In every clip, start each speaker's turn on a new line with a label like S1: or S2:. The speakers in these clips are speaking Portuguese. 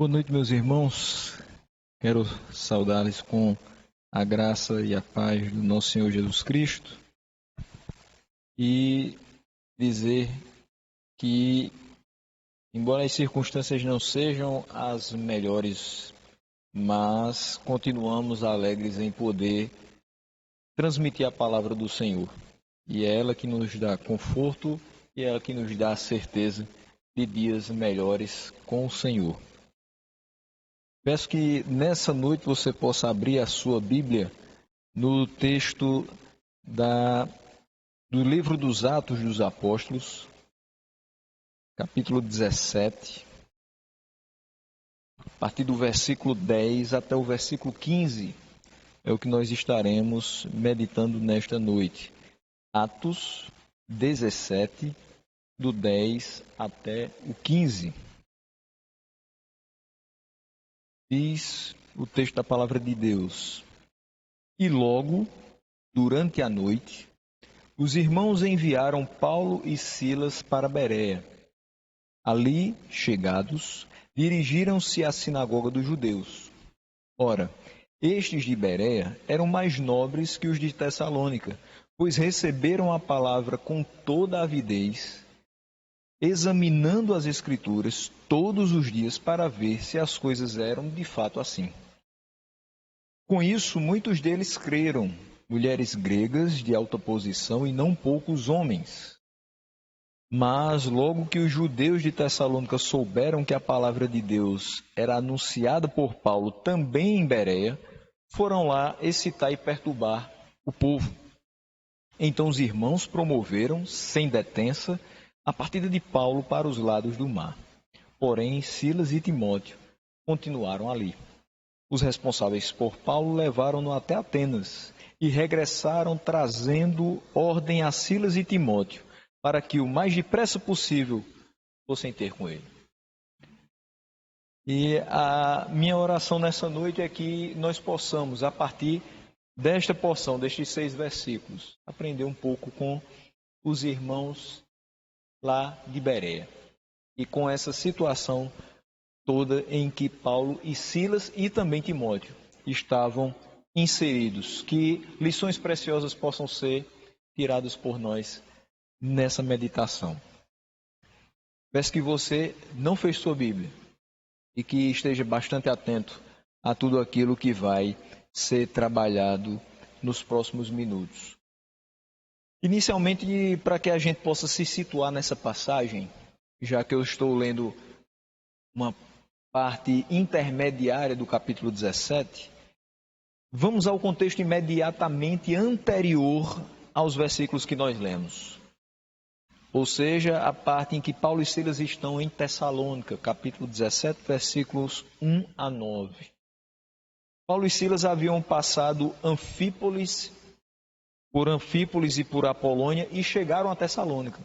S1: Boa noite, meus irmãos. Quero saudá-los com a graça e a paz do nosso Senhor Jesus Cristo e dizer que, embora as circunstâncias não sejam as melhores, mas continuamos alegres em poder transmitir a palavra do Senhor. E é ela que nos dá conforto e é ela que nos dá a certeza de dias melhores com o Senhor. Peço que nessa noite você possa abrir a sua Bíblia no texto do livro dos Atos dos Apóstolos, capítulo 17, a partir do versículo 10 até o versículo 15, é o que nós estaremos meditando nesta noite. Atos 17, do 10 até o 15. Diz o texto da palavra de Deus: E logo, durante a noite, os irmãos enviaram Paulo e Silas para Bereia. Ali, chegados, dirigiram-se à sinagoga dos judeus. Ora, estes de Bereia eram mais nobres que os de Tessalônica, pois receberam a palavra com toda a avidez, examinando as Escrituras todos os dias para ver se as coisas eram de fato assim. Com isso, muitos deles creram, mulheres gregas de alta posição e não poucos homens. Mas logo que os judeus de Tessalônica souberam que a palavra de Deus era anunciada por Paulo também em Bereia, foram lá excitar e perturbar o povo. Então os irmãos promoveram, sem detença, a partida de Paulo para os lados do mar. Porém, Silas e Timóteo continuaram ali. Os responsáveis por Paulo levaram-no até Atenas e regressaram trazendo ordem a Silas e Timóteo para que o mais depressa possível fossem ter com ele. E a minha oração nessa noite é que nós possamos, a partir desta porção, destes 6 versículos, aprender um pouco com os irmãos lá de Bereia e com essa situação toda em que Paulo e Silas e também Timóteo estavam inseridos. Que lições preciosas possam ser tiradas por nós nessa meditação. Peço que você não feche sua Bíblia e que esteja bastante atento a tudo aquilo que vai ser trabalhado nos próximos minutos. Inicialmente, para que a gente possa se situar nessa passagem, já que eu estou lendo uma parte intermediária do capítulo 17, vamos ao contexto imediatamente anterior aos versículos que nós lemos. Ou seja, a parte em que Paulo e Silas estão em Tessalônica, capítulo 17, versículos 1 a 9. Paulo e Silas haviam passado por Anfípolis e por Apolônia e chegaram a Tessalônica.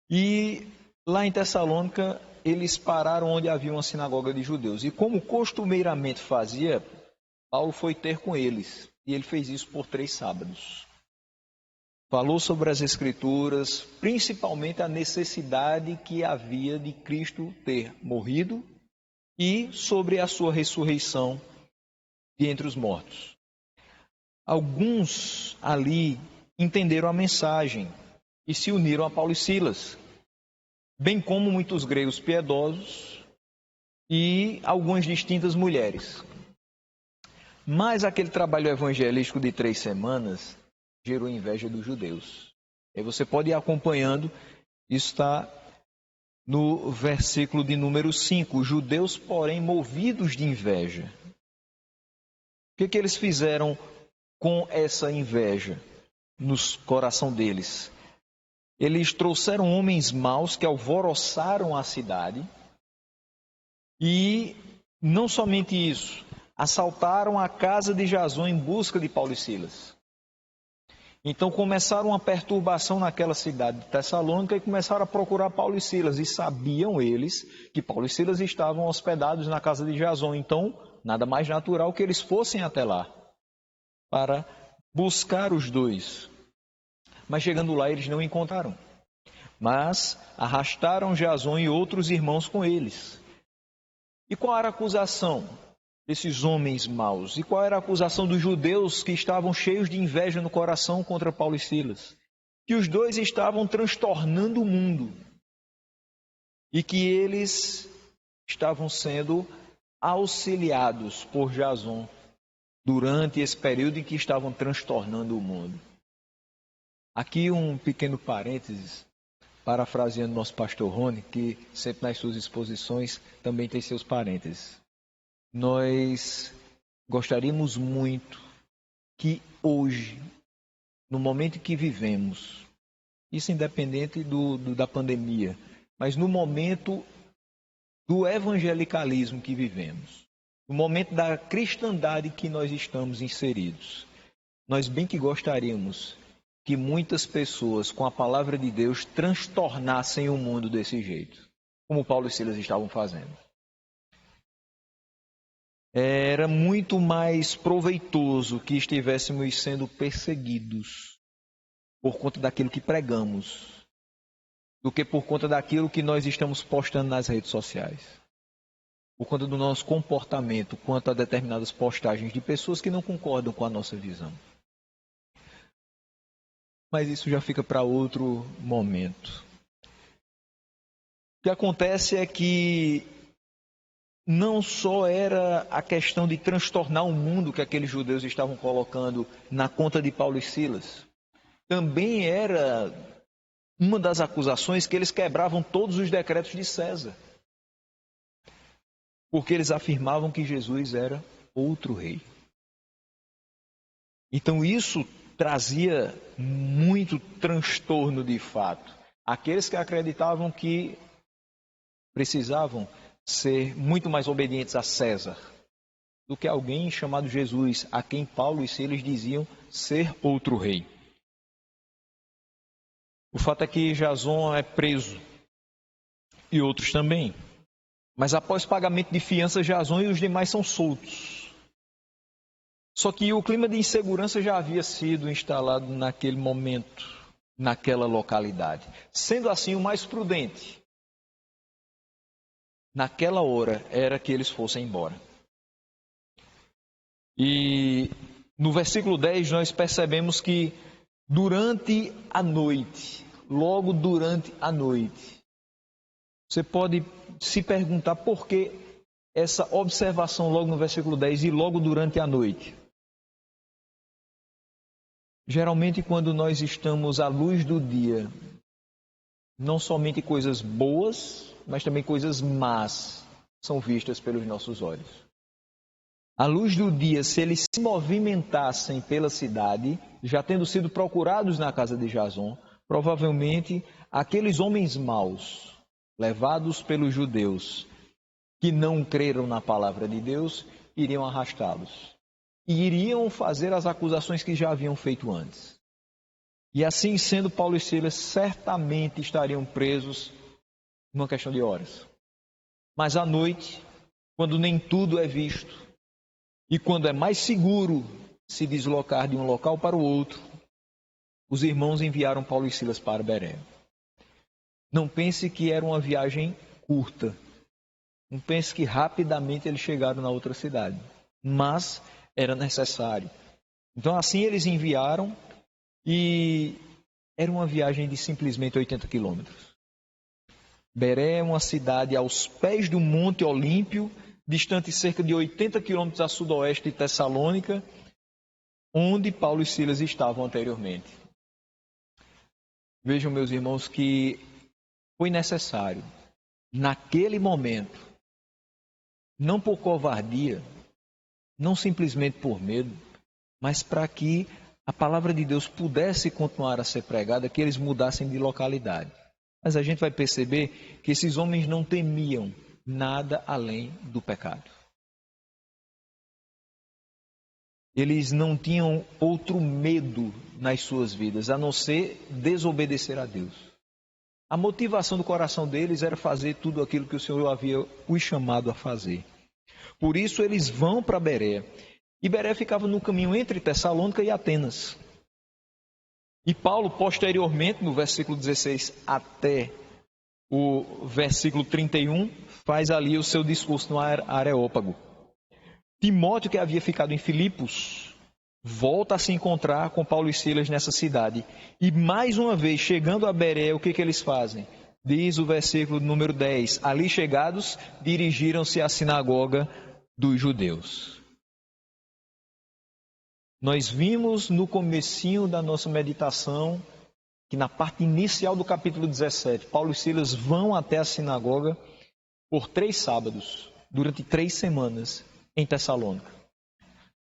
S1: E lá em Tessalônica, eles pararam onde havia uma sinagoga de judeus. E como costumeiramente fazia, Paulo foi ter com eles. E ele fez isso por 3 sábados. Falou sobre as Escrituras, principalmente a necessidade que havia de Cristo ter morrido e sobre a sua ressurreição de entre os mortos. Alguns ali entenderam a mensagem e se uniram a Paulo e Silas, bem como muitos gregos piedosos e algumas distintas mulheres. Mas aquele trabalho evangelístico de 3 semanas gerou inveja dos judeus. E você pode ir acompanhando, isso está no versículo de número 5. Os judeus, porém, movidos de inveja. O que eles fizeram com essa inveja no coração deles? Eles trouxeram homens maus que alvoroçaram a cidade e, não somente isso, assaltaram a casa de Jasão em busca de Paulo e Silas. Então começaram uma perturbação naquela cidade de Tessalônica e começaram a procurar Paulo e Silas. E sabiam eles que Paulo e Silas estavam hospedados na casa de Jasão. Então, nada mais natural que eles fossem até lá para buscar os dois. Mas chegando lá, eles não encontraram. Mas arrastaram Jasão e outros irmãos com eles. E qual era a acusação desses homens maus? E qual era a acusação dos judeus que estavam cheios de inveja no coração contra Paulo e Silas? Que os dois estavam transtornando o mundo e que eles estavam sendo auxiliados por Jason durante esse período em que estavam transtornando o mundo. Aqui um pequeno parênteses, parafraseando nosso pastor Rony, que sempre nas suas exposições também tem seus parênteses. Nós gostaríamos muito que hoje, no momento em que vivemos, isso independente da pandemia, mas no momento do evangelicalismo que vivemos, no momento da cristandade que nós estamos inseridos, nós bem que gostaríamos que muitas pessoas com a palavra de Deus transtornassem o mundo desse jeito, como Paulo e Silas estavam fazendo. Era muito mais proveitoso que estivéssemos sendo perseguidos por conta daquilo que pregamos, do que por conta daquilo que nós estamos postando nas redes sociais. Por conta do nosso comportamento quanto a determinadas postagens de pessoas que não concordam com a nossa visão. Mas isso já fica para outro momento. O que acontece é que não só era a questão de transtornar o mundo que aqueles judeus estavam colocando na conta de Paulo e Silas. Também era uma das acusações que eles quebravam todos os decretos de César. Porque eles afirmavam que Jesus era outro rei. Então isso trazia muito transtorno de fato. Aqueles que acreditavam que precisavam ser muito mais obedientes a César do que alguém chamado Jesus, a quem Paulo e Silas diziam ser outro rei. O fato é que Jason é preso e outros também. Mas após pagamento de fiança, Jason e os demais são soltos. Só que o clima de insegurança já havia sido instalado naquele momento, naquela localidade. Sendo assim, o mais prudente, naquela hora, era que eles fossem embora. E no versículo 10 nós percebemos que durante a noite, logo durante a noite, você pode se perguntar por que essa observação logo no versículo 10 e logo durante a noite. Geralmente quando nós estamos à luz do dia, não somente coisas boas, mas também coisas más são vistas pelos nossos olhos. À luz do dia, se eles se movimentassem pela cidade, já tendo sido procurados na casa de Jason, provavelmente aqueles homens maus, levados pelos judeus, que não creram na palavra de Deus, iriam arrastá-los. E iriam fazer as acusações que já haviam feito antes. E assim sendo, Paulo e Silas certamente estariam presos numa questão de horas. Mas à noite, quando nem tudo é visto, e quando é mais seguro se deslocar de um local para o outro, os irmãos enviaram Paulo e Silas para Beré. Não pense que era uma viagem curta. Não pense que rapidamente eles chegaram na outra cidade. Mas era necessário. Então assim eles enviaram e era uma viagem de simplesmente 80 quilômetros. Beré é uma cidade aos pés do Monte Olímpio, distante cerca de 80 quilômetros a sudoeste de Tessalônica, onde Paulo e Silas estavam anteriormente. Vejam, meus irmãos, que foi necessário, naquele momento, não por covardia, não simplesmente por medo, mas para que a palavra de Deus pudesse continuar a ser pregada, que eles mudassem de localidade. Mas a gente vai perceber que esses homens não temiam nada além do pecado. Eles não tinham outro medo nas suas vidas, a não ser desobedecer a Deus. A motivação do coração deles era fazer tudo aquilo que o Senhor havia os chamado a fazer. Por isso eles vão para Beré. E Beré ficava no caminho entre Tessalônica e Atenas. E Paulo, posteriormente, no versículo 16, até o versículo 31, faz ali o seu discurso no Areópago. Timóteo, que havia ficado em Filipos, volta a se encontrar com Paulo e Silas nessa cidade. E mais uma vez, chegando a Bereia, o que eles fazem? Diz o versículo número 10. Ali chegados, dirigiram-se à sinagoga dos judeus. Nós vimos no comecinho da nossa meditação que na parte inicial do capítulo 17, Paulo e Silas vão até a sinagoga por 3 sábados, durante 3 semanas, em Tessalônica.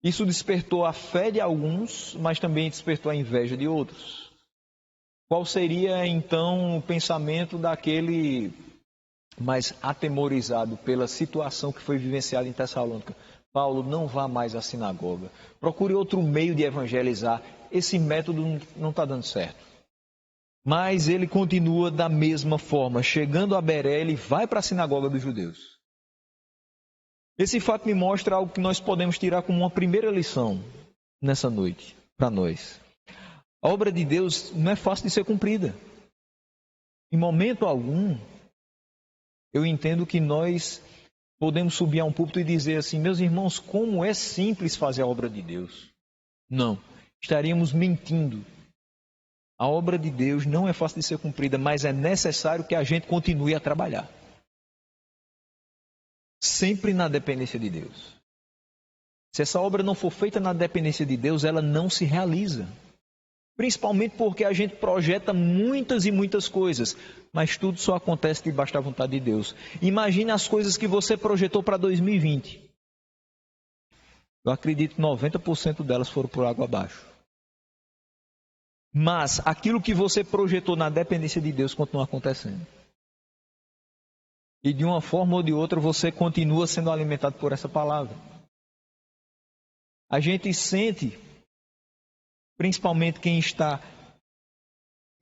S1: Isso despertou a fé de alguns, mas também despertou a inveja de outros. Qual seria, então, o pensamento daquele mais atemorizado pela situação que foi vivenciada em Tessalônica? Paulo, não vá mais à sinagoga. Procure outro meio de evangelizar. Esse método não está dando certo. Mas ele continua da mesma forma. Chegando a Bereia, ele vai para a sinagoga dos judeus. Esse fato me mostra algo que nós podemos tirar como uma primeira lição nessa noite, para nós. A obra de Deus não é fácil de ser cumprida. Em momento algum, eu entendo que nós podemos subir a um púlpito e dizer assim: meus irmãos, como é simples fazer a obra de Deus. Não, estaríamos mentindo. A obra de Deus não é fácil de ser cumprida, mas é necessário que a gente continue a trabalhar. Sempre na dependência de Deus. Se essa obra não for feita na dependência de Deus, ela não se realiza. Principalmente porque a gente projeta muitas e muitas coisas, mas tudo só acontece debaixo da vontade de Deus. Imagine as coisas que você projetou para 2020. Eu acredito que 90% delas foram por água abaixo. Mas aquilo que você projetou na dependência de Deus continua acontecendo. E de uma forma ou de outra você continua sendo alimentado por essa palavra. A gente sente, principalmente quem está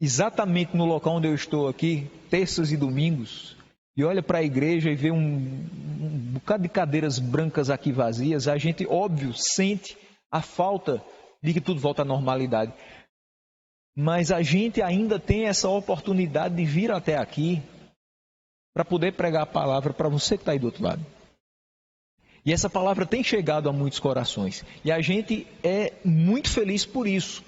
S1: exatamente no local onde eu estou aqui, terças e domingos, e olha para a igreja e vê um bocado de cadeiras brancas aqui vazias, a gente, óbvio, sente a falta de que tudo volta à normalidade. Mas a gente ainda tem essa oportunidade de vir até aqui para poder pregar a palavra para você que está aí do outro lado. E essa palavra tem chegado a muitos corações. E a gente é muito feliz por isso.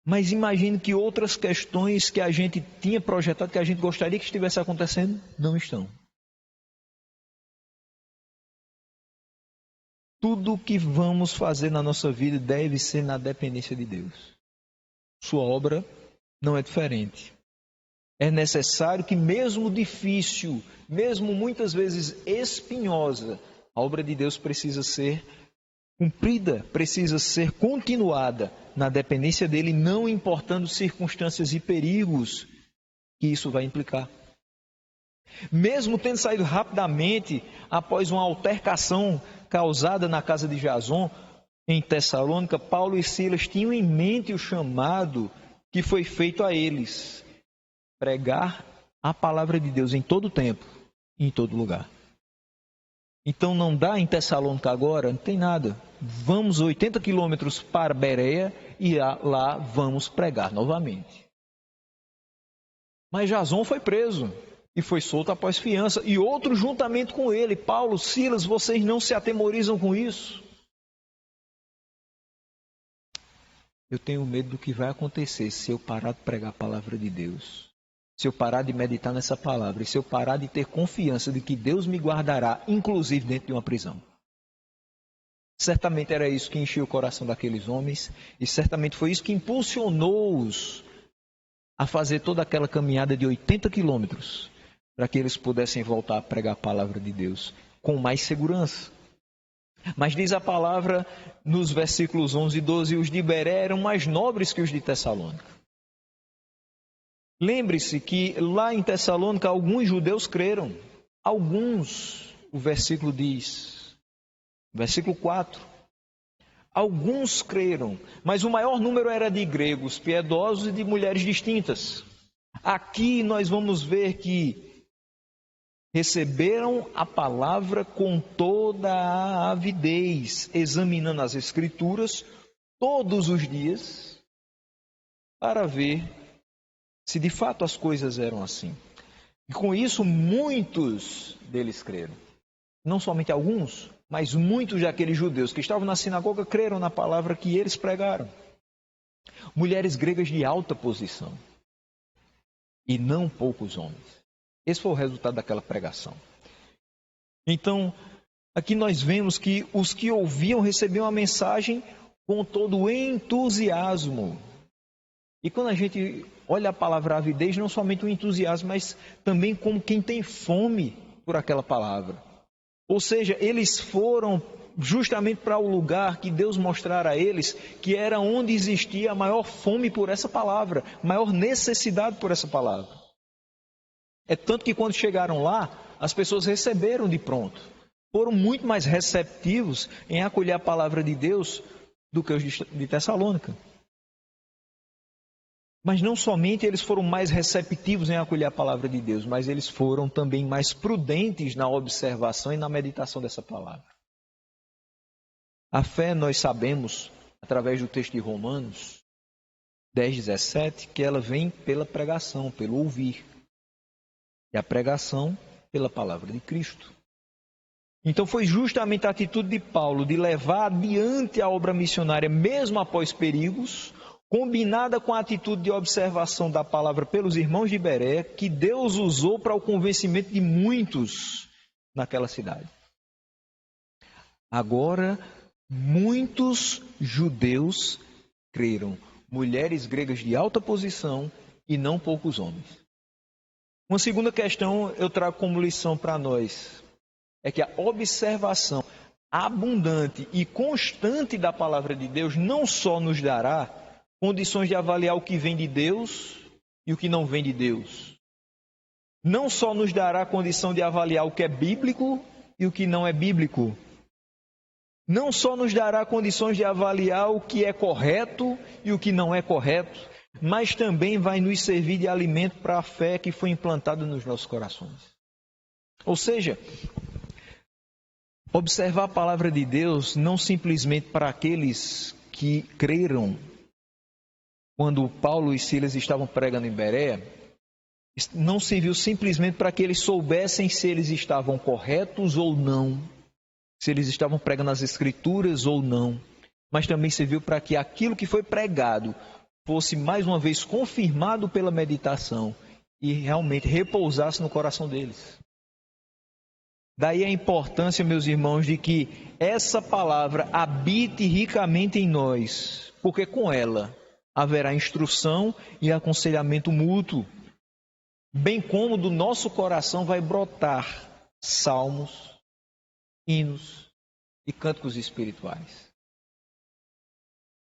S1: Mas imagine que outras questões que a gente tinha projetado, que a gente gostaria que estivesse acontecendo, não estão. Tudo o que vamos fazer na nossa vida deve ser na dependência de Deus. Sua obra não é diferente. É necessário que, mesmo difícil, mesmo muitas vezes espinhosa, a obra de Deus precisa ser cumprida, precisa ser continuada na dependência dele, não importando circunstâncias e perigos que isso vai implicar. Mesmo tendo saído rapidamente após uma altercação causada na casa de Jason, em Tessalônica, Paulo e Silas tinham em mente o chamado que foi feito a eles: pregar a palavra de Deus em todo tempo e em todo lugar. Então não dá em Tessalônica agora, não tem nada. Vamos 80 quilômetros para Bereia e lá vamos pregar novamente. Mas Jason foi preso e foi solto após fiança, e outros juntamente com ele. Paulo, Silas, vocês não se atemorizam com isso? Eu tenho medo do que vai acontecer se eu parar de pregar a palavra de Deus. Se eu parar de meditar nessa palavra, e se eu parar de ter confiança de que Deus me guardará, inclusive dentro de uma prisão. Certamente era isso que encheu o coração daqueles homens, e certamente foi isso que impulsionou-os a fazer toda aquela caminhada de 80 quilômetros, para que eles pudessem voltar a pregar a palavra de Deus com mais segurança. Mas diz a palavra nos versículos 11 e 12, os de Bereia eram mais nobres que os de Tessalônica. Lembre-se que lá em Tessalônica alguns judeus creram. Alguns, o versículo diz, versículo 4. Alguns creram, mas o maior número era de gregos piedosos e de mulheres distintas. Aqui nós vamos ver que receberam a palavra com toda a avidez, examinando as Escrituras todos os dias, para ver se de fato as coisas eram assim. E com isso, muitos deles creram. Não somente alguns, mas muitos daqueles judeus que estavam na sinagoga creram na palavra que eles pregaram. Mulheres gregas de alta posição. E não poucos homens. Esse foi o resultado daquela pregação. Então, aqui nós vemos que os que ouviam recebiam a mensagem com todo o entusiasmo. E quando a gente olha a palavra avidez, não somente o entusiasmo, mas também como quem tem fome por aquela palavra. Ou seja, eles foram justamente para o lugar que Deus mostrara a eles, que era onde existia a maior fome por essa palavra, maior necessidade por essa palavra. É tanto que quando chegaram lá, as pessoas receberam de pronto. Foram muito mais receptivos em acolher a palavra de Deus do que os de Tessalônica. Mas não somente eles foram mais receptivos em acolher a palavra de Deus, mas eles foram também mais prudentes na observação e na meditação dessa palavra. A fé, nós sabemos, através do texto de Romanos 10:17, que ela vem pela pregação, pelo ouvir. E a pregação pela palavra de Cristo. Então foi justamente a atitude de Paulo de levar adiante a obra missionária, mesmo após perigos, combinada com a atitude de observação da palavra pelos irmãos de Bereia, que Deus usou para o convencimento de muitos naquela cidade. Agora, muitos judeus creram, mulheres gregas de alta posição e não poucos homens. Uma segunda questão eu trago como lição para nós, é que a observação abundante e constante da palavra de Deus não só nos dará condições de avaliar o que vem de Deus e o que não vem de Deus. Não só nos dará a condição de avaliar o que é bíblico e o que não é bíblico. Não só nos dará condições de avaliar o que é correto e o que não é correto, mas também vai nos servir de alimento para a fé que foi implantada nos nossos corações. Ou seja, observar a palavra de Deus não simplesmente para aqueles que creram quando Paulo e Silas estavam pregando em Bereia, não serviu simplesmente para que eles soubessem se eles estavam corretos ou não, se eles estavam pregando as Escrituras ou não, mas também serviu para que aquilo que foi pregado fosse mais uma vez confirmado pela meditação e realmente repousasse no coração deles. Daí a importância, meus irmãos, de que essa palavra habite ricamente em nós, porque com ela haverá instrução e aconselhamento mútuo, bem como do nosso coração vai brotar salmos, hinos e cânticos espirituais.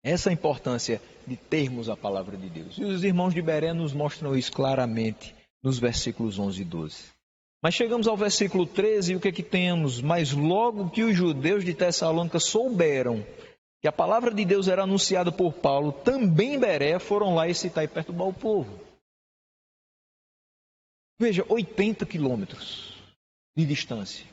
S1: Essa é a importância de termos a palavra de Deus. E os irmãos de Bereia nos mostram isso claramente nos versículos 11 e 12. Mas chegamos ao versículo 13 e o que é que temos? Mas logo que os judeus de Tessalônica souberam que a palavra de Deus era anunciada por Paulo, também em Bereia foram lá excitar e perturbar o povo. Veja, 80 quilômetros de distância.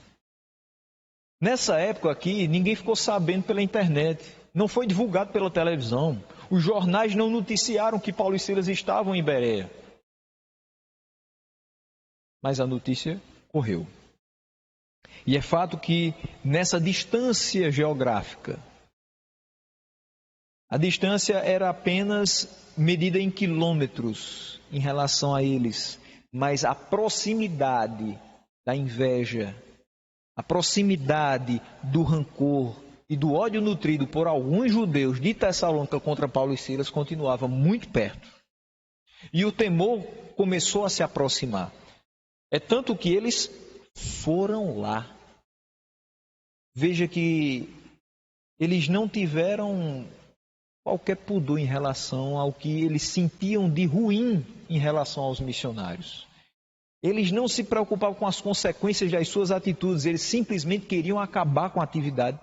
S1: Nessa época aqui, ninguém ficou sabendo pela internet, não foi divulgado pela televisão, os jornais não noticiaram que Paulo e Silas estavam em Bereia. Mas a notícia correu. E é fato que nessa distância geográfica, a distância era apenas medida em quilômetros em relação a eles, mas a proximidade da inveja, a proximidade do rancor e do ódio nutrido por alguns judeus de Tessalônica contra Paulo e Silas continuava muito perto. E o temor começou a se aproximar. É tanto que eles foram lá. Veja que eles não tiveram qualquer pudor em relação ao que eles sentiam de ruim em relação aos missionários. Eles não se preocupavam com as consequências das suas atitudes, eles simplesmente queriam acabar com a atividade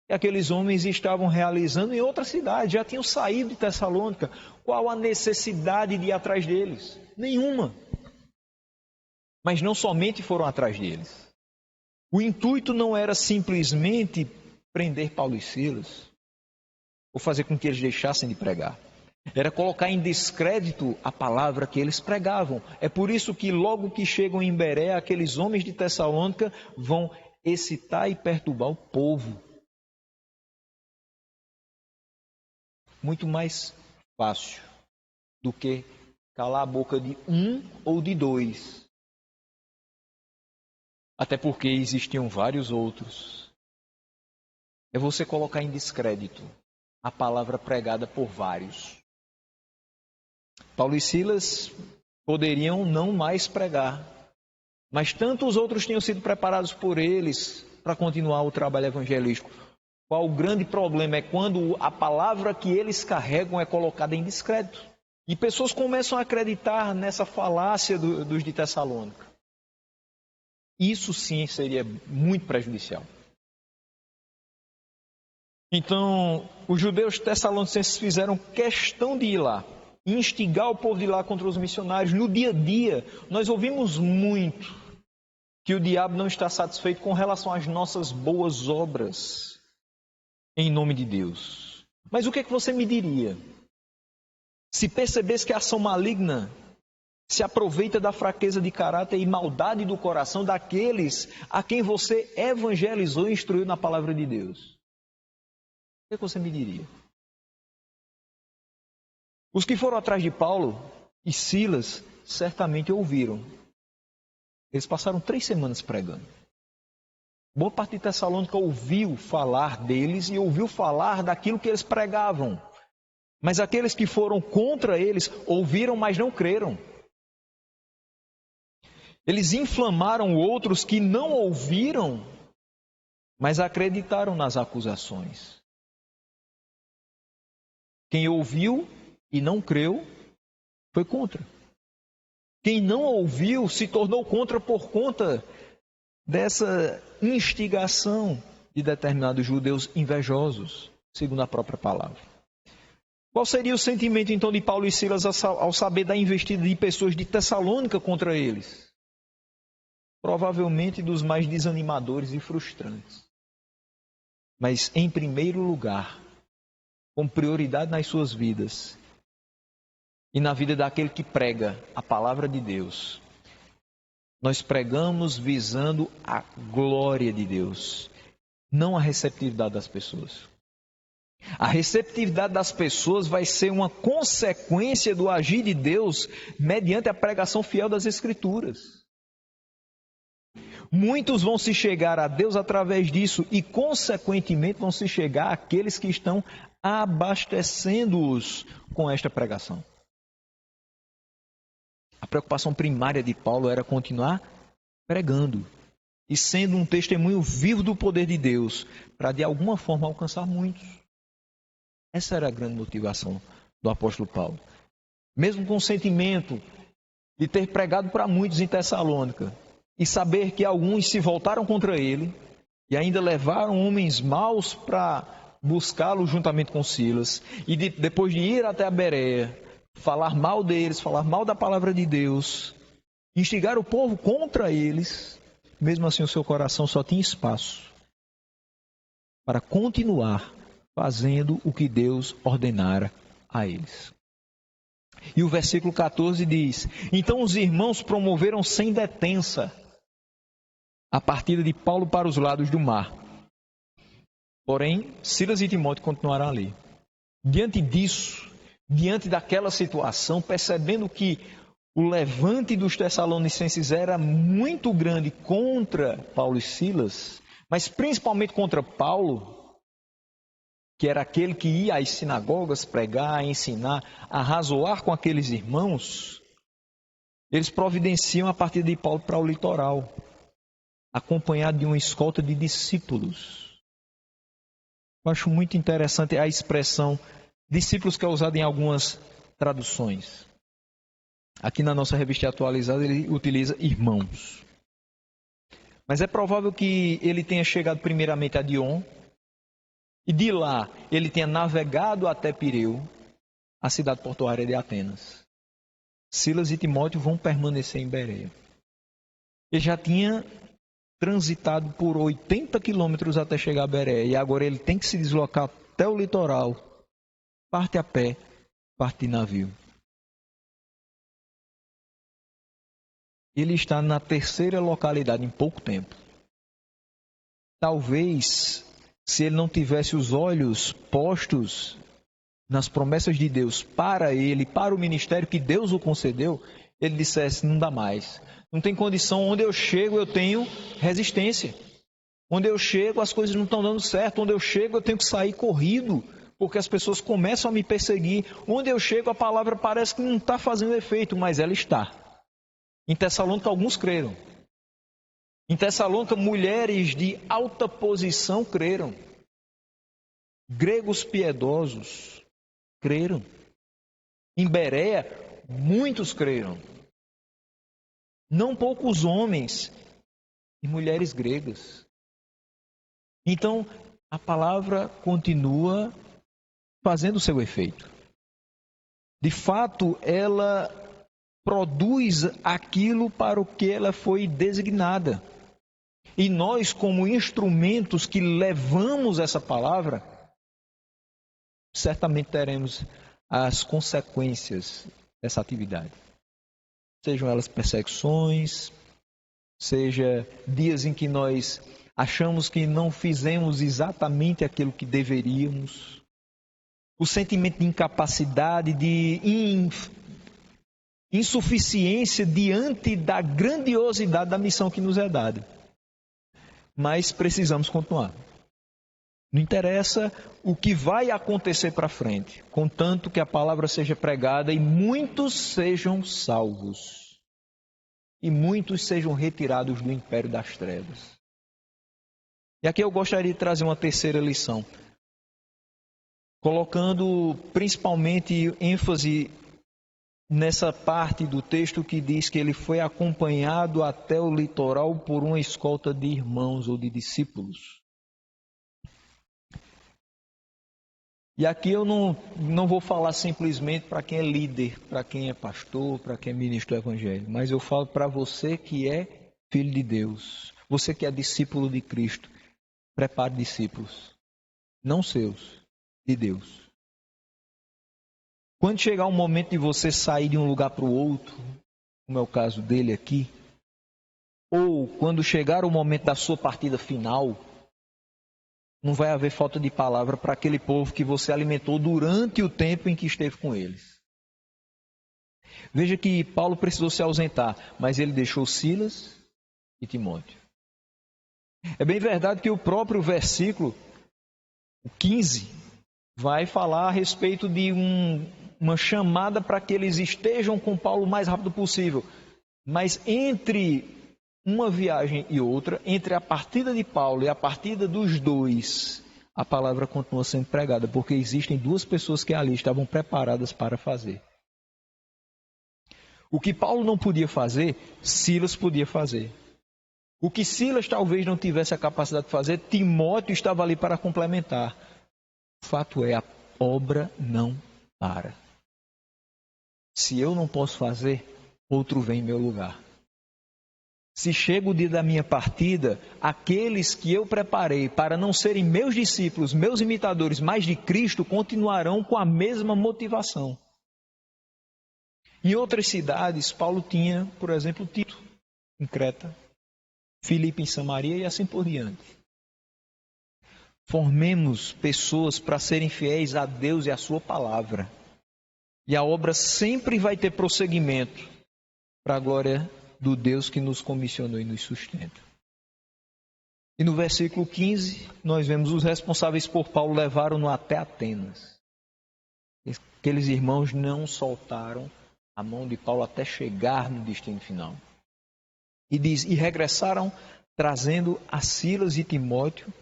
S1: que aqueles homens estavam realizando em outra cidade, já tinham saído de Tessalônica. Qual a necessidade de ir atrás deles? Nenhuma. Mas não somente foram atrás deles. O intuito não era simplesmente prender Paulo e Silas, ou fazer com que eles deixassem de pregar. Era colocar em descrédito a palavra que eles pregavam. É por isso que logo que chegam em Bereia, aqueles homens de Tessalônica vão excitar e perturbar o povo. Muito mais fácil do que calar a boca de um ou de dois. Até porque existiam vários outros. É você colocar em descrédito a palavra pregada por vários. Paulo e Silas poderiam não mais pregar, mas tantos outros tinham sido preparados por eles para continuar o trabalho evangelístico. Qual o grande problema é quando a palavra que eles carregam é colocada em descrédito. E pessoas começam a acreditar nessa falácia dos de Tessalônica. Isso sim seria muito prejudicial. Então, os judeus tessalonicenses fizeram questão de ir lá, instigar o povo de lá contra os missionários. No dia a dia, nós ouvimos muito que o diabo não está satisfeito com relação às nossas boas obras em nome de Deus. Mas o que é que você me diria? Se percebesse que a ação maligna se aproveita da fraqueza de caráter e maldade do coração daqueles a quem você evangelizou e instruiu na palavra de Deus, o que é que você me diria? Os que foram atrás de Paulo e Silas certamente ouviram. Eles passaram 3 semanas pregando. Boa parte de Tessalônica ouviu falar deles e ouviu falar daquilo que eles pregavam. Mas aqueles que foram contra eles ouviram, mas não creram. Eles inflamaram outros que não ouviram, mas acreditaram nas acusações. Quem ouviu e não creu foi contra. Quem não ouviu se tornou contra por conta dessa instigação de determinados judeus invejosos, segundo a própria palavra. Qual seria o sentimento então de Paulo e Silas ao saber da investida de pessoas de Tessalônica contra eles? Provavelmente dos mais desanimadores e frustrantes. Mas em primeiro lugar, com prioridade nas suas vidas e na vida daquele que prega a palavra de Deus, nós pregamos visando a glória de Deus, não a receptividade das pessoas. A receptividade das pessoas vai ser uma consequência do agir de Deus mediante a pregação fiel das Escrituras. Muitos vão se chegar a Deus através disso e, consequentemente, vão se chegar àqueles que estão abastecendo-os com esta pregação. A preocupação primária de Paulo era continuar pregando e sendo um testemunho vivo do poder de Deus para, de alguma forma, alcançar muitos. Essa era a grande motivação do apóstolo Paulo. Mesmo com o sentimento de ter pregado para muitos em Tessalônica e saber que alguns se voltaram contra ele e ainda levaram homens maus para buscá-lo juntamente com Silas e depois de ir até a Bereia, falar mal deles, falar mal da palavra de Deus, instigar o povo contra eles, mesmo assim o seu coração só tinha espaço para continuar fazendo o que Deus ordenara a eles. E o versículo 14 diz: então os irmãos promoveram sem detença a partida de Paulo para os lados do mar. Porém, Silas e Timóteo continuaram ali. Diante disso, diante daquela situação, percebendo que o levante dos tessalonicenses era muito grande contra Paulo e Silas, mas principalmente contra Paulo, que era aquele que ia às sinagogas pregar, ensinar, arrazoar com aqueles irmãos, eles providenciam a partida de Paulo para o litoral, acompanhado de uma escolta de discípulos. Eu acho muito interessante a expressão discípulos, que é usada em algumas traduções. Aqui na nossa revista atualizada ele utiliza irmãos. Mas é provável que ele tenha chegado primeiramente a Dion, e de lá ele tenha navegado até Pireu, a cidade portuária de Atenas. Silas e Timóteo vão permanecer em Bereia. Ele já tinha transitado por 80 quilômetros até chegar a Bereia, e agora ele tem que se deslocar até o litoral, parte a pé, parte de navio. Ele está na terceira localidade em pouco tempo. Talvez, se ele não tivesse os olhos postos nas promessas de Deus para ele, para o ministério que Deus o concedeu, ele dissesse, não dá mais. Não tem condição, onde eu chego eu tenho resistência. Onde eu chego as coisas não estão dando certo. Onde eu chego eu tenho que sair corrido, porque as pessoas começam a me perseguir. Onde eu chego a palavra parece que não está fazendo efeito, mas ela está. Em Tessalônica alguns creram. Em Tessalônica mulheres de alta posição creram. Gregos piedosos creram. Em Bereia muitos creram. Não poucos homens e mulheres gregas. Então, a palavra continua fazendo o seu efeito. De fato, ela produz aquilo para o que ela foi designada. E nós, como instrumentos que levamos essa palavra, certamente teremos as consequências dessa atividade. Sejam elas perseguições, seja dias em que nós achamos que não fizemos exatamente aquilo que deveríamos, o sentimento de incapacidade, de insuficiência diante da grandiosidade da missão que nos é dada. Mas precisamos continuar. Não interessa o que vai acontecer para frente, contanto que a palavra seja pregada e muitos sejam salvos. E muitos sejam retirados do império das trevas. E aqui eu gostaria de trazer uma terceira lição, colocando principalmente ênfase nessa parte do texto que diz que ele foi acompanhado até o litoral por uma escolta de irmãos ou de discípulos. E aqui eu não vou falar simplesmente para quem é líder, para quem é pastor, para quem é ministro do Evangelho, mas eu falo para você que é filho de Deus, você que é discípulo de Cristo. Prepare discípulos, não seus, de Deus. Quando chegar o momento de você sair de um lugar para o outro, como é o caso dele aqui, ou quando chegar o momento da sua partida final, não vai haver falta de palavra para aquele povo que você alimentou durante o tempo em que esteve com eles. Veja que Paulo precisou se ausentar, mas ele deixou Silas e Timóteo. É bem verdade que o próprio versículo 15 vai falar a respeito de uma chamada para que eles estejam com Paulo o mais rápido possível. Mas entre uma viagem e outra, entre a partida de Paulo e a partida dos dois, a palavra continua sendo pregada, porque existem duas pessoas que ali estavam preparadas para fazer. O que Paulo não podia fazer, Silas podia fazer. O que Silas talvez não tivesse a capacidade de fazer, Timóteo estava ali para complementar. O fato é, a obra não para. Se eu não posso fazer, outro vem em meu lugar. Se chega o dia da minha partida, aqueles que eu preparei para não serem meus discípulos, meus imitadores, mas de Cristo, continuarão com a mesma motivação. Em outras cidades, Paulo tinha, por exemplo, Tito, em Creta, Filipe em Samaria e assim por diante. Formemos pessoas para serem fiéis a Deus e a sua palavra. E a obra sempre vai ter prosseguimento para a glória do Deus que nos comissionou e nos sustenta. E no versículo 15, nós vemos os responsáveis por Paulo levaram-no até Atenas. Aqueles irmãos não soltaram a mão de Paulo até chegar no destino final. E diz, e regressaram trazendo a Silas e Timóteo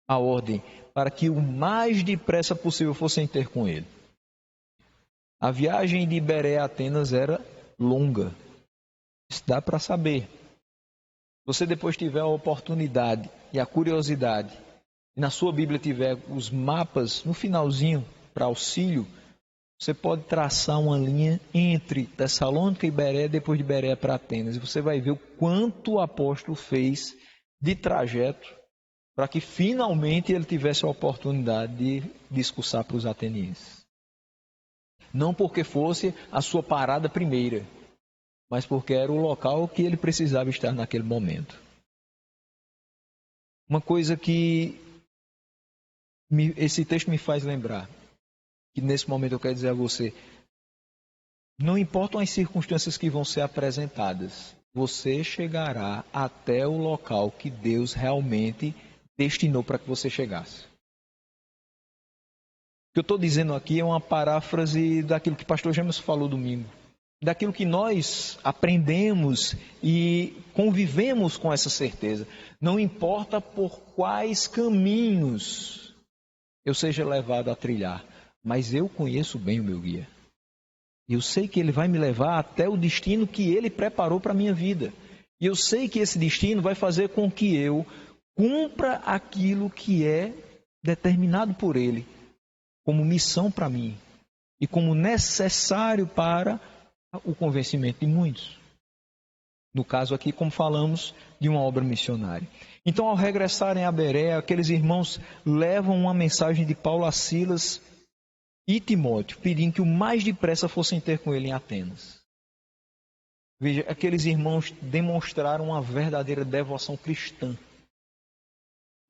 S1: a ordem, para que o mais depressa possível fossem ter com ele. A viagem de Bereia a Atenas era longa. Isso dá para saber. Se você depois tiver a oportunidade e a curiosidade, e na sua Bíblia tiver os mapas no finalzinho para auxílio, você pode traçar uma linha entre Tessalônica e Bereia, depois de Bereia para Atenas. E você vai ver o quanto o apóstolo fez de trajeto para que finalmente ele tivesse a oportunidade de discursar para os atenienses. Não porque fosse a sua parada primeira, mas porque era o local que ele precisava estar naquele momento. Uma coisa que esse texto me faz lembrar, que nesse momento eu quero dizer a você, não importam as circunstâncias que vão ser apresentadas, você chegará até o local que Deus realmente destinou para que você chegasse. O que eu estou dizendo aqui é uma paráfrase daquilo que o pastor James falou domingo, daquilo que nós aprendemos e convivemos com essa certeza. Não importa por quais caminhos eu seja levado a trilhar, mas eu conheço bem o meu guia. Eu sei que ele vai me levar até o destino que ele preparou para a minha vida. E eu sei que esse destino vai fazer com que eu cumpra aquilo que é determinado por ele como missão para mim e como necessário para o convencimento de muitos. No caso aqui, como falamos, de uma obra missionária. Então, ao regressarem a Bereia, aqueles irmãos levam uma mensagem de Paulo a Silas e Timóteo, pedindo que o mais depressa fossem ter com ele em Atenas. Veja, aqueles irmãos demonstraram uma verdadeira devoção cristã,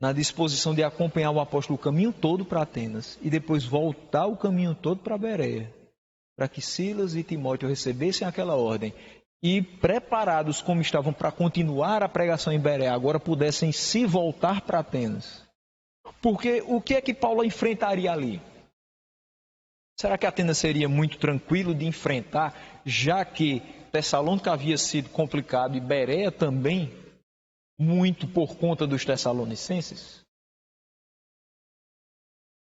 S1: na disposição de acompanhar o apóstolo o caminho todo para Atenas e depois voltar o caminho todo para Bereia, para que Silas e Timóteo recebessem aquela ordem e, preparados como estavam para continuar a pregação em Bereia, agora pudessem se voltar para Atenas. Porque o que é que Paulo enfrentaria ali? Será que Atenas seria muito tranquilo de enfrentar, já que Tessalônica havia sido complicado e Bereia também, muito por conta dos tessalonicenses?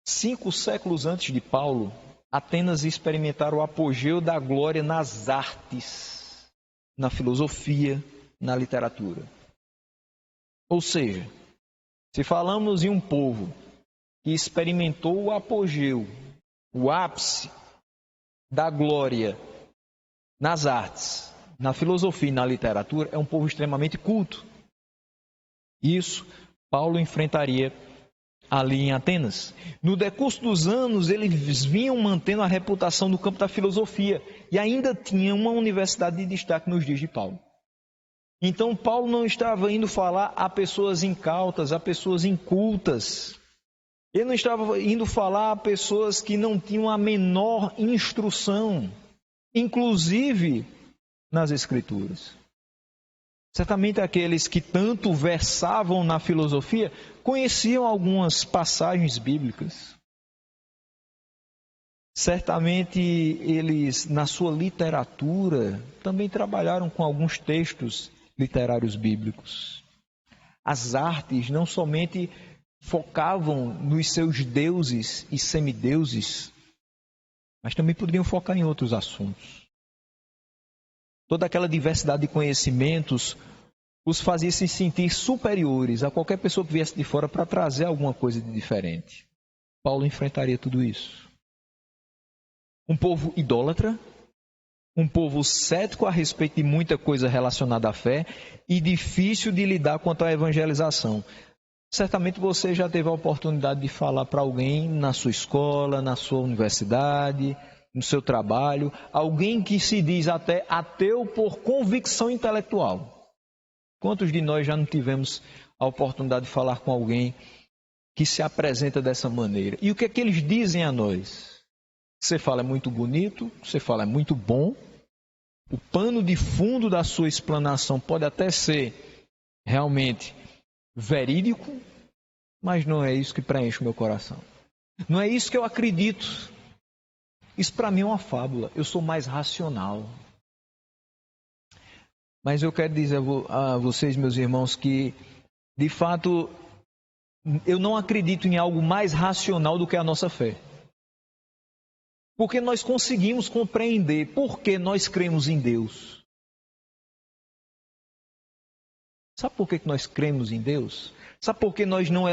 S1: 5 séculos antes de Paulo, Atenas experimentara o apogeu da glória nas artes, na filosofia, na literatura. Ou seja, se falamos em um povo que experimentou o apogeu, o ápice da glória nas artes, na filosofia e na literatura, é um povo extremamente culto. Isso Paulo enfrentaria ali em Atenas. No decurso dos anos, eles vinham mantendo a reputação no campo da filosofia e ainda tinha uma universidade de destaque nos dias de Paulo. Então, Paulo não estava indo falar a pessoas incautas, a pessoas incultas. Ele não estava indo falar a pessoas que não tinham a menor instrução, inclusive nas Escrituras. Certamente aqueles que tanto versavam na filosofia conheciam algumas passagens bíblicas. Certamente eles, na sua literatura, também trabalharam com alguns textos literários bíblicos. As artes não somente focavam nos seus deuses e semideuses, mas também poderiam focar em outros assuntos. Toda aquela diversidade de conhecimentos os fazia se sentir superiores a qualquer pessoa que viesse de fora para trazer alguma coisa de diferente. Paulo enfrentaria tudo isso. Um povo idólatra, um povo cético a respeito de muita coisa relacionada à fé e difícil de lidar quanto à evangelização. Certamente você já teve a oportunidade de falar para alguém na sua escola, na sua universidade, no seu trabalho, alguém que se diz até ateu por convicção intelectual. Quantos de nós já não tivemos a oportunidade de falar com alguém que se apresenta dessa maneira? E o que é que eles dizem a nós? Você fala é muito bonito, você fala é muito bom, o pano de fundo da sua explanação pode até ser realmente verídico, mas não é isso que preenche o meu coração. Não é isso que eu acredito. Isso para mim é uma fábula. Eu sou mais racional. Mas eu quero dizer a vocês, meus irmãos, que de fato eu não acredito em algo mais racional do que a nossa fé. Porque nós conseguimos compreender por que nós cremos em Deus. Sabe por que nós cremos em Deus? Sabe por que nós não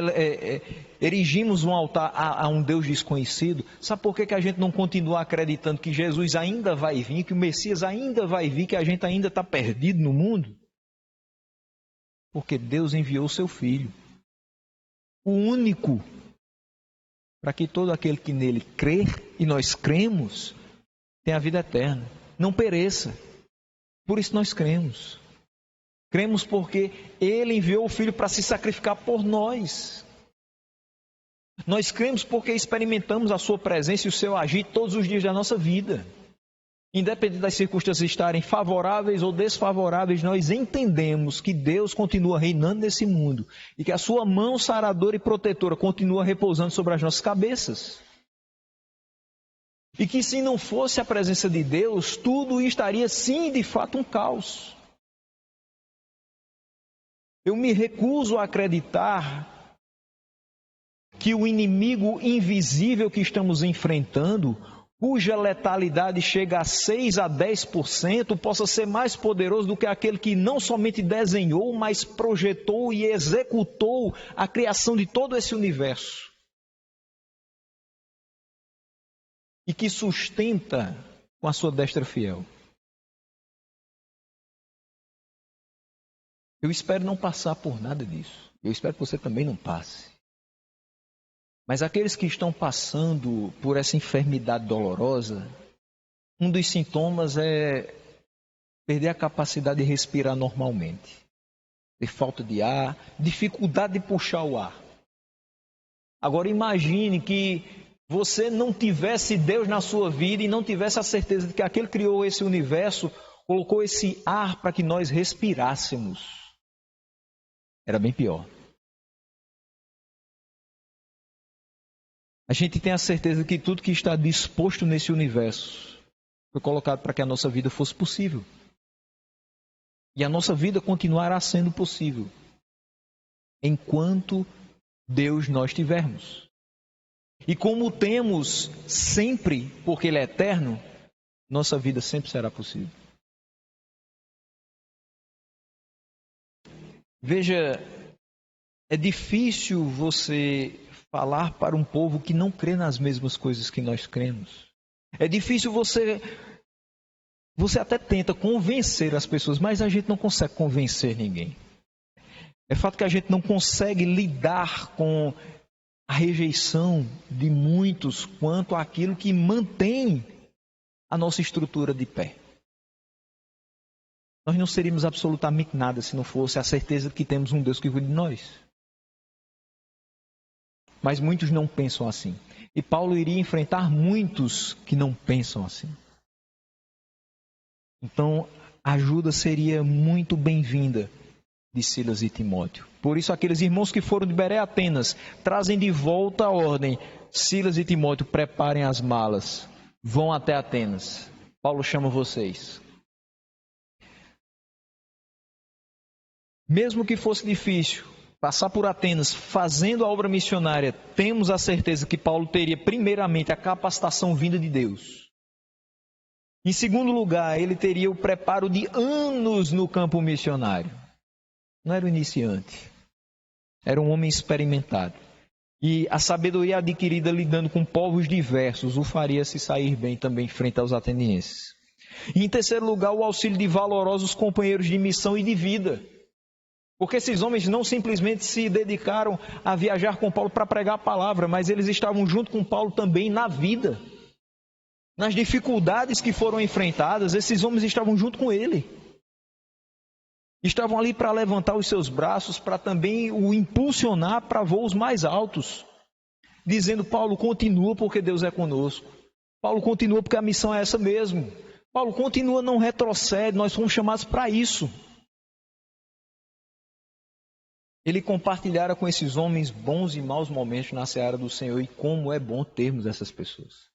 S1: erigimos um altar a um Deus desconhecido? Sabe por que a gente não continua acreditando que Jesus ainda vai vir, que o Messias ainda vai vir, que a gente ainda está perdido no mundo? Porque Deus enviou o seu Filho, o único, para que todo aquele que nele crê, e nós cremos, tem a vida eterna, não pereça. Por isso nós cremos. Cremos porque Ele enviou o Filho para se sacrificar por nós. Nós cremos porque experimentamos a Sua presença e o Seu agir todos os dias da nossa vida. Independente das circunstâncias estarem favoráveis ou desfavoráveis, nós entendemos que Deus continua reinando nesse mundo e que a Sua mão saradora e protetora continua repousando sobre as nossas cabeças. E que se não fosse a presença de Deus, tudo estaria sim, de fato, um caos. Eu me recuso a acreditar que o inimigo invisível que estamos enfrentando, cuja letalidade chega a 6 a 10%, possa ser mais poderoso do que aquele que não somente desenhou, mas projetou e executou a criação de todo esse universo. E que sustenta com a sua destra fiel. Eu espero não passar por nada disso. Eu espero que você também não passe. Mas aqueles que estão passando por essa enfermidade dolorosa, um dos sintomas é perder a capacidade de respirar normalmente. Ter falta de ar, dificuldade de puxar o ar. Agora imagine que você não tivesse Deus na sua vida e não tivesse a certeza de que aquele que criou esse universo colocou esse ar para que nós respirássemos. Era bem pior. A gente tem a certeza que tudo que está disposto nesse universo foi colocado para que a nossa vida fosse possível. E a nossa vida continuará sendo possível enquanto Deus nós tivermos. E como temos sempre, porque Ele é eterno, nossa vida sempre será possível. Veja, é difícil você falar para um povo que não crê nas mesmas coisas que nós cremos. É difícil você até tenta convencer as pessoas, mas a gente não consegue convencer ninguém. É fato que a gente não consegue lidar com a rejeição de muitos quanto àquilo que mantém a nossa estrutura de pé. Nós não seríamos absolutamente nada se não fosse a certeza de que temos um Deus que cuida de nós. Mas muitos não pensam assim. E Paulo iria enfrentar muitos que não pensam assim. Então, a ajuda seria muito bem-vinda de Silas e Timóteo. Por isso, aqueles irmãos que foram de Bereia a Atenas trazem de volta a ordem. Silas e Timóteo, preparem as malas. Vão até Atenas. Paulo chama vocês. Mesmo que fosse difícil passar por Atenas fazendo a obra missionária, temos a certeza que Paulo teria primeiramente a capacitação vinda de Deus. Em segundo lugar, ele teria o preparo de anos no campo missionário. Não era um iniciante, era um homem experimentado. E a sabedoria adquirida lidando com povos diversos o faria se sair bem também frente aos atenienses. E em terceiro lugar, o auxílio de valorosos companheiros de missão e de vida. Porque esses homens não simplesmente se dedicaram a viajar com Paulo para pregar a palavra, mas eles estavam junto com Paulo também na vida. Nas dificuldades que foram enfrentadas, esses homens estavam junto com ele. Estavam ali para levantar os seus braços, para também o impulsionar para voos mais altos. Dizendo, Paulo, continua porque Deus é conosco. Paulo, continua porque a missão é essa mesmo. Paulo, continua, não retrocede, nós fomos chamados para isso. Ele compartilhara com esses homens bons e maus momentos na seara do Senhor e como é bom termos essas pessoas.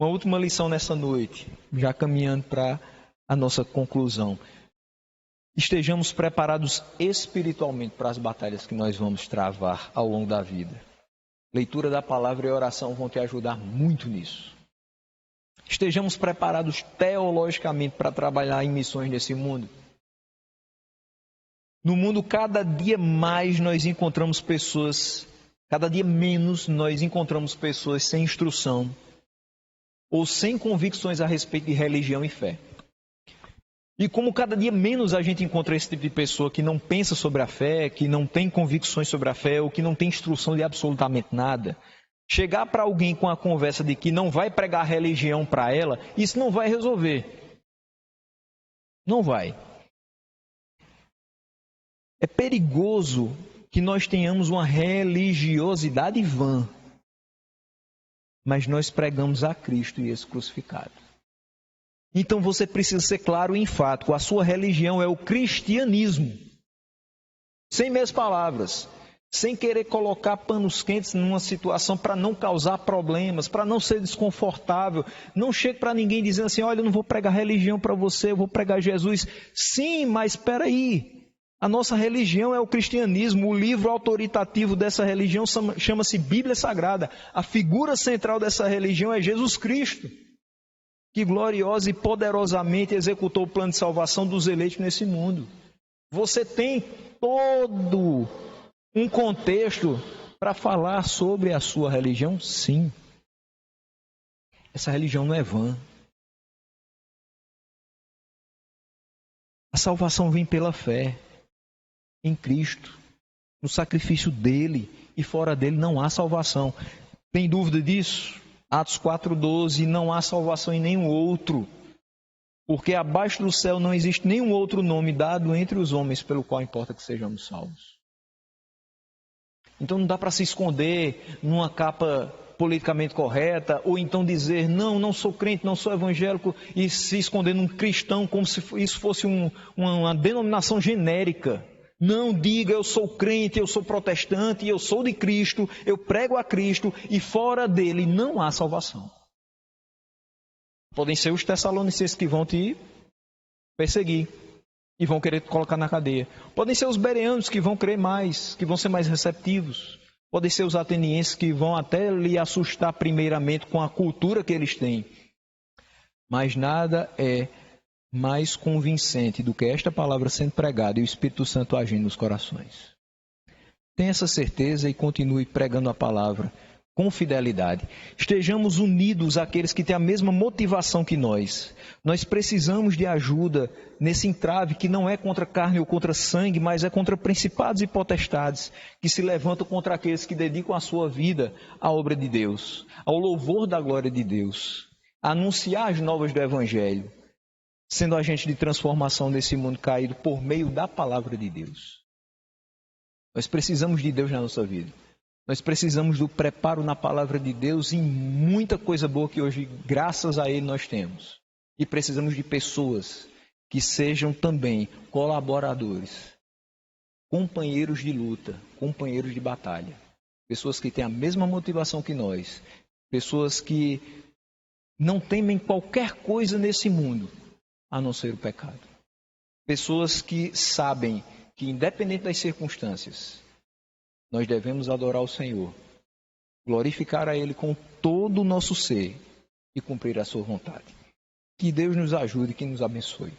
S1: Uma última lição nessa noite, já caminhando para a nossa conclusão. Estejamos preparados espiritualmente para as batalhas que nós vamos travar ao longo da vida. Leitura da palavra e oração vão te ajudar muito nisso. Estejamos preparados teologicamente para trabalhar em missões nesse mundo. No mundo, cada dia mais nós encontramos pessoas, cada dia menos nós encontramos pessoas sem instrução ou sem convicções a respeito de religião e fé. E como cada dia menos a gente encontra esse tipo de pessoa que não pensa sobre a fé, que não tem convicções sobre a fé ou que não tem instrução de absolutamente nada, Chegar para alguém com a conversa de que não vai pregar religião para ela, isso não vai resolver. Não vai. É perigoso que nós tenhamos uma religiosidade vã, mas nós pregamos a Cristo e esse crucificado. Então você precisa ser claro e enfático. A sua religião é o cristianismo. Sem meias palavras. Sem querer colocar panos quentes numa situação para não causar problemas, para não ser desconfortável. Não chegue para ninguém dizendo assim, olha, eu não vou pregar religião para você, eu vou pregar Jesus. Sim, mas espera aí. A nossa religião é o cristianismo. O livro autoritativo dessa religião chama-se Bíblia Sagrada. A figura central dessa religião é Jesus Cristo, que gloriosa e poderosamente executou o plano de salvação dos eleitos nesse mundo. Você tem todo um contexto para falar sobre a sua religião? Sim. Essa religião não é vã. A salvação vem pela fé em Cristo, no sacrifício dele, e fora dele não há salvação. Tem dúvida disso? Atos 4,12, não há salvação em nenhum outro, porque abaixo do céu não existe nenhum outro nome dado entre os homens pelo qual importa que sejamos salvos. Então não dá para se esconder numa capa politicamente correta, ou então dizer, não sou crente, não sou evangélico, e se esconder num cristão como se isso fosse uma denominação genérica. Não diga, eu sou crente, eu sou protestante, eu sou de Cristo, eu prego a Cristo, e fora dele não há salvação. Podem ser os tessalonicenses que vão te perseguir e vão querer te colocar na cadeia. Podem ser os bereanos que vão crer mais, que vão ser mais receptivos. Podem ser os atenienses que vão até lhe assustar primeiramente com a cultura que eles têm. Mas nada é mais convincente do que esta palavra sendo pregada e o Espírito Santo agindo nos corações. Tenha essa certeza e continue pregando a palavra com fidelidade. Estejamos unidos àqueles que têm a mesma motivação que nós. Nós precisamos de ajuda nesse entrave que não é contra carne ou contra sangue, mas é contra principados e potestades que se levantam contra aqueles que dedicam a sua vida à obra de Deus, ao louvor da glória de Deus, a anunciar as novas do Evangelho, sendo agente de transformação nesse mundo caído por meio da palavra de Deus. Nós precisamos de Deus na nossa vida. Nós precisamos do preparo na palavra de Deus e muita coisa boa que hoje, graças a Ele, nós temos. E precisamos de pessoas que sejam também colaboradores, companheiros de luta, companheiros de batalha. Pessoas que têm a mesma motivação que nós. Pessoas que não temem qualquer coisa nesse mundo, a não ser o pecado. Pessoas que sabem que, independente das circunstâncias, nós devemos adorar o Senhor, glorificar a Ele com todo o nosso ser e cumprir a sua vontade. Que Deus nos ajude e que nos abençoe.